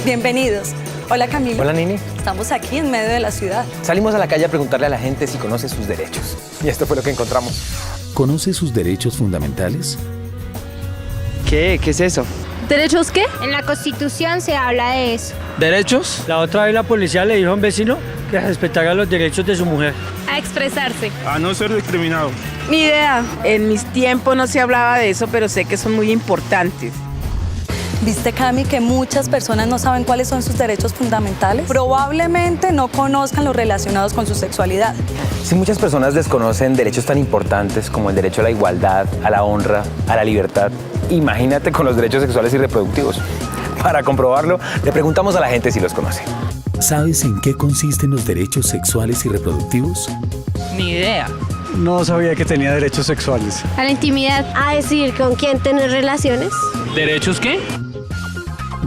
Bienvenidos. Hola Camilo. Hola Nini. Estamos aquí en medio de la ciudad. Salimos a la calle a preguntarle a la gente si conoce sus derechos. Y esto fue lo que encontramos. ¿Conoce sus derechos fundamentales? ¿Qué? ¿Qué es eso? ¿Derechos qué? En la Constitución se habla de eso. ¿Derechos? La otra vez la policía le dijo a un vecino que respetara los derechos de su mujer. A expresarse. A no ser discriminado. Ni idea. En mis tiempos no se hablaba de eso, pero sé que son muy importantes. ¿Viste, Cami, que muchas personas no saben cuáles son sus derechos fundamentales? Probablemente no conozcan los relacionados con su sexualidad. Si muchas personas desconocen derechos tan importantes como el derecho a la igualdad, a la honra, a la libertad, imagínate con los derechos sexuales y reproductivos. Para comprobarlo, le preguntamos a la gente si los conoce. ¿Sabes en qué consisten los derechos sexuales y reproductivos? Ni idea. No sabía que tenía derechos sexuales. A la intimidad. A decidir con quién tener relaciones. ¿Derechos qué?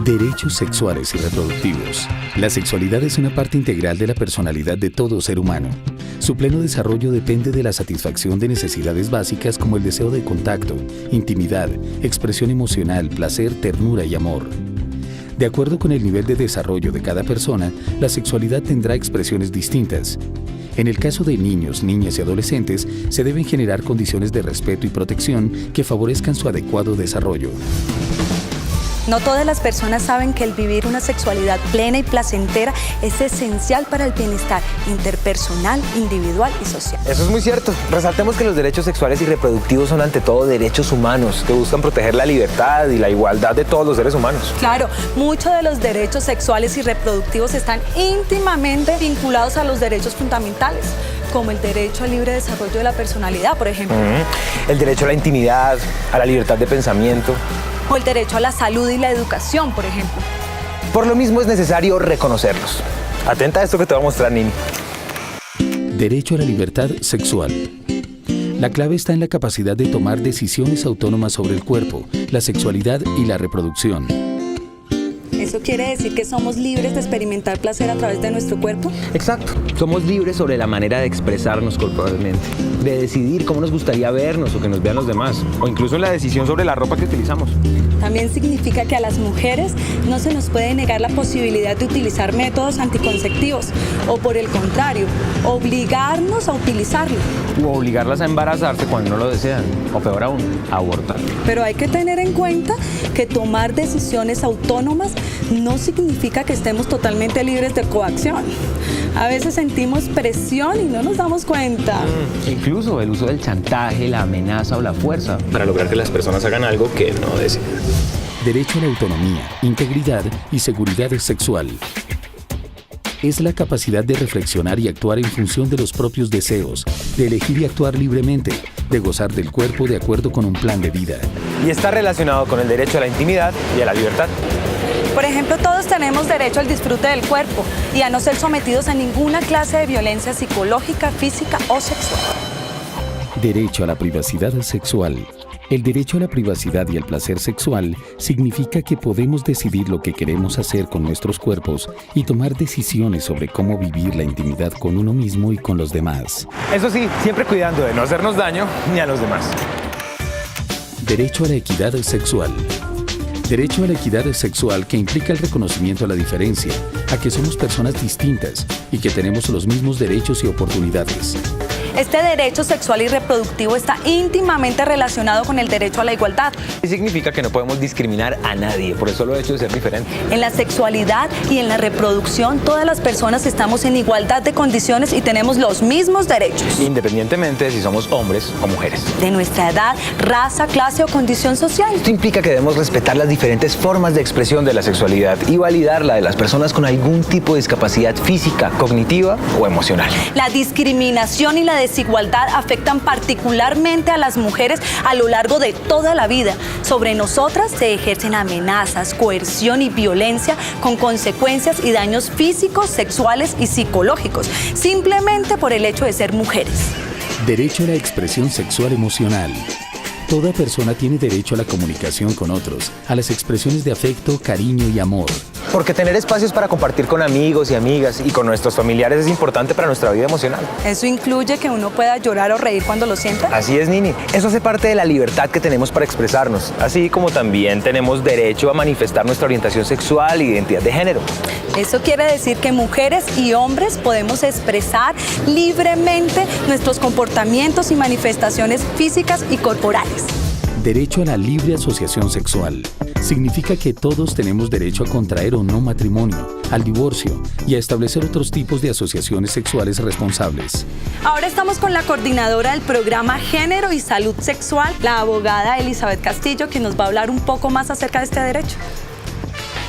Derechos sexuales y reproductivos. La sexualidad es una parte integral de la personalidad de todo ser humano. Su pleno desarrollo depende de la satisfacción de necesidades básicas como el deseo de contacto, intimidad, expresión emocional, placer, ternura y amor. De acuerdo con el nivel de desarrollo de cada persona, la sexualidad tendrá expresiones distintas. En el caso de niños, niñas y adolescentes, se deben generar condiciones de respeto y protección que favorezcan su adecuado desarrollo. No todas las personas saben que el vivir una sexualidad plena y placentera es esencial para el bienestar interpersonal, individual y social. Eso es muy cierto. Resaltemos que los derechos sexuales y reproductivos son ante todo derechos humanos que buscan proteger la libertad y la igualdad de todos los seres humanos. Claro, muchos de los derechos sexuales y reproductivos están íntimamente vinculados a los derechos fundamentales, como el derecho al libre desarrollo de la personalidad, por ejemplo. El derecho a la intimidad, a la libertad de pensamiento. O el derecho a la salud y la educación, por ejemplo. Por lo mismo es necesario reconocerlos. Atenta a esto que te voy a mostrar, Nini. Derecho a la libertad sexual. La clave está en la capacidad de tomar decisiones autónomas sobre el cuerpo, la sexualidad y la reproducción. ¿Eso quiere decir que somos libres de experimentar placer a través de nuestro cuerpo? Exacto. Somos libres sobre la manera de expresarnos corporalmente, de decidir cómo nos gustaría vernos o que nos vean los demás, o incluso en la decisión sobre la ropa que utilizamos. También significa que a las mujeres no se nos puede negar la posibilidad de utilizar métodos anticonceptivos, o por el contrario, obligarnos a utilizarlo. O obligarlas a embarazarse cuando no lo desean, o peor aún, a abortar. Pero hay que tener en cuenta que tomar decisiones autónomas no significa que estemos totalmente libres de coacción. A veces sentimos presión y no nos damos cuenta. Incluso el uso del chantaje, la amenaza o la fuerza para lograr que las personas hagan algo que no desean. Derecho a la autonomía, integridad y seguridad sexual. Es la capacidad de reflexionar y actuar en función de los propios deseos, de elegir y actuar libremente, de gozar del cuerpo de acuerdo con un plan de vida. Y está relacionado con el derecho a la intimidad y a la libertad. Por ejemplo, todos tenemos derecho al disfrute del cuerpo y a no ser sometidos a ninguna clase de violencia psicológica, física o sexual. Derecho a la privacidad sexual. El derecho a la privacidad y al placer sexual significa que podemos decidir lo que queremos hacer con nuestros cuerpos y tomar decisiones sobre cómo vivir la intimidad con uno mismo y con los demás. Eso sí, siempre cuidando de no hacernos daño ni a los demás. Derecho a la equidad sexual. Derecho a la equidad sexual que implica el reconocimiento a la diferencia, a que somos personas distintas y que tenemos los mismos derechos y oportunidades. Este derecho sexual y reproductivo está íntimamente relacionado con el derecho a la igualdad. Y significa que no podemos discriminar a nadie por el solo hecho de ser diferente. En la sexualidad y en la reproducción, todas las personas estamos en igualdad de condiciones y tenemos los mismos derechos. Independientemente de si somos hombres o mujeres. De nuestra edad, raza, clase o condición social. Esto implica que debemos respetar las diferentes formas de expresión de la sexualidad y validar la de las personas con algún tipo de discapacidad física, cognitiva o emocional. La discriminación y la desigualdad afectan particularmente a las mujeres a lo largo de toda la vida. Sobre nosotras se ejercen amenazas, coerción y violencia con consecuencias y daños físicos, sexuales y psicológicos, simplemente por el hecho de ser mujeres. Derecho a la expresión sexual emocional. Toda persona tiene derecho a la comunicación con otros, a las expresiones de afecto, cariño y amor. Porque tener espacios para compartir con amigos y amigas y con nuestros familiares es importante para nuestra vida emocional. Eso incluye que uno pueda llorar o reír cuando lo sienta. Así es, Nini. Eso hace parte de la libertad que tenemos para expresarnos, así como también tenemos derecho a manifestar nuestra orientación sexual e identidad de género. Eso quiere decir que mujeres y hombres podemos expresar libremente nuestros comportamientos y manifestaciones físicas y corporales. Derecho a la libre asociación sexual. Significa que todos tenemos derecho a contraer o no matrimonio, al divorcio y a establecer otros tipos de asociaciones sexuales responsables. Ahora estamos con la coordinadora del programa Género y Salud Sexual, la abogada Elizabeth Castillo, que nos va a hablar un poco más acerca de este derecho.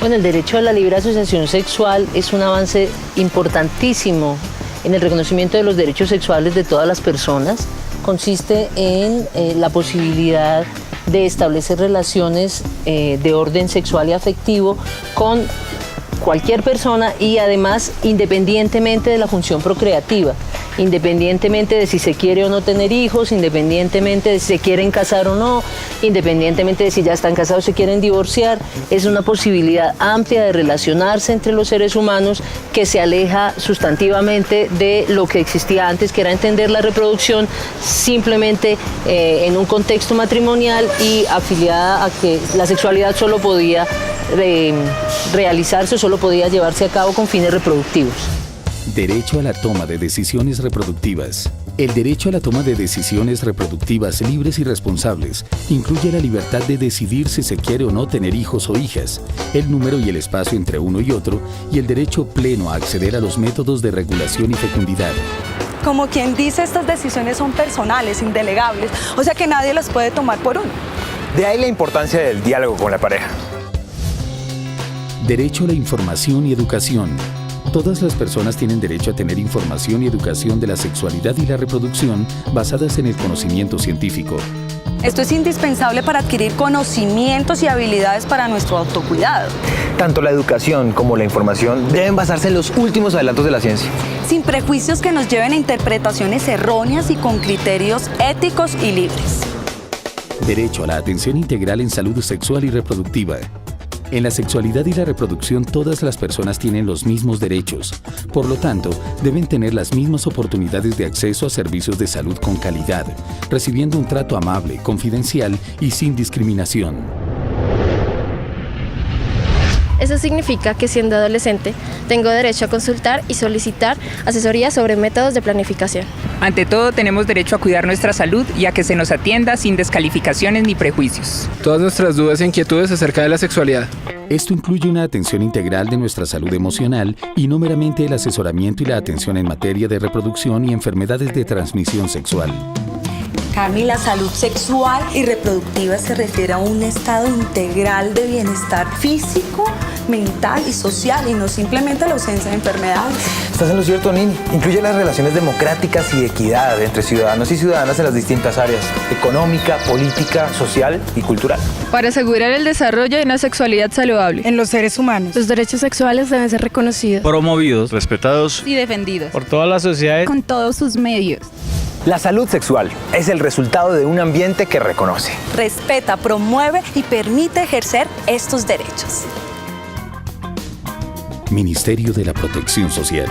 Bueno, el derecho a la libre asociación sexual es un avance importantísimo en el reconocimiento de los derechos sexuales de todas las personas. Consiste en la posibilidad de establecer relaciones de orden sexual y afectivo con cualquier persona y además independientemente de la función procreativa, independientemente de si se quiere o no tener hijos, independientemente de si se quieren casar o no, independientemente de si ya están casados o se quieren divorciar. Es una posibilidad amplia de relacionarse entre los seres humanos que se aleja sustantivamente de lo que existía antes, que era entender la reproducción simplemente en un contexto matrimonial y afiliada a que la sexualidad solo podía realizarse, solo podía llevarse a cabo con fines reproductivos. Derecho a la toma de decisiones reproductivas. El derecho a la toma de decisiones reproductivas libres y responsables incluye la libertad de decidir si se quiere o no tener hijos o hijas, el número y el espacio entre uno y otro, y el derecho pleno a acceder a los métodos de regulación y fecundidad. Como quien dice, estas decisiones son personales, indelegables, o sea que nadie las puede tomar por uno. De ahí la importancia del diálogo con la pareja. Derecho a la información y educación. Todas las personas tienen derecho a tener información y educación de la sexualidad y la reproducción basadas en el conocimiento científico. Esto es indispensable para adquirir conocimientos y habilidades para nuestro autocuidado. Tanto la educación como la información deben basarse en los últimos adelantos de la ciencia. Sin prejuicios que nos lleven a interpretaciones erróneas y con criterios éticos y libres. Derecho a la atención integral en salud sexual y reproductiva. En la sexualidad y la reproducción todas las personas tienen los mismos derechos. Por lo tanto, deben tener las mismas oportunidades de acceso a servicios de salud con calidad, recibiendo un trato amable, confidencial y sin discriminación. Eso significa que siendo adolescente tengo derecho a consultar y solicitar asesoría sobre métodos de planificación. Ante todo, tenemos derecho a cuidar nuestra salud y a que se nos atienda sin descalificaciones ni prejuicios. Todas nuestras dudas e inquietudes acerca de la sexualidad. Esto incluye una atención integral de nuestra salud emocional y no meramente el asesoramiento y la atención en materia de reproducción y enfermedades de transmisión sexual. Carmen, la salud sexual y reproductiva se refiere a un estado integral de bienestar físico, mental y social, y no simplemente a la ausencia de enfermedades. Estás en lo cierto, Nini. Incluye las relaciones democráticas y equidad entre ciudadanos y ciudadanas en las distintas áreas: económica, política, social y cultural. Para asegurar el desarrollo de una sexualidad saludable En los seres humanos. Los derechos sexuales deben ser reconocidos, Promovidos, respetados y defendidos Por toda la sociedad. con todos sus medios. La salud sexual es el resultado de un ambiente que reconoce, Respeta, promueve y permite ejercer estos derechos. Ministerio de la Protección Social.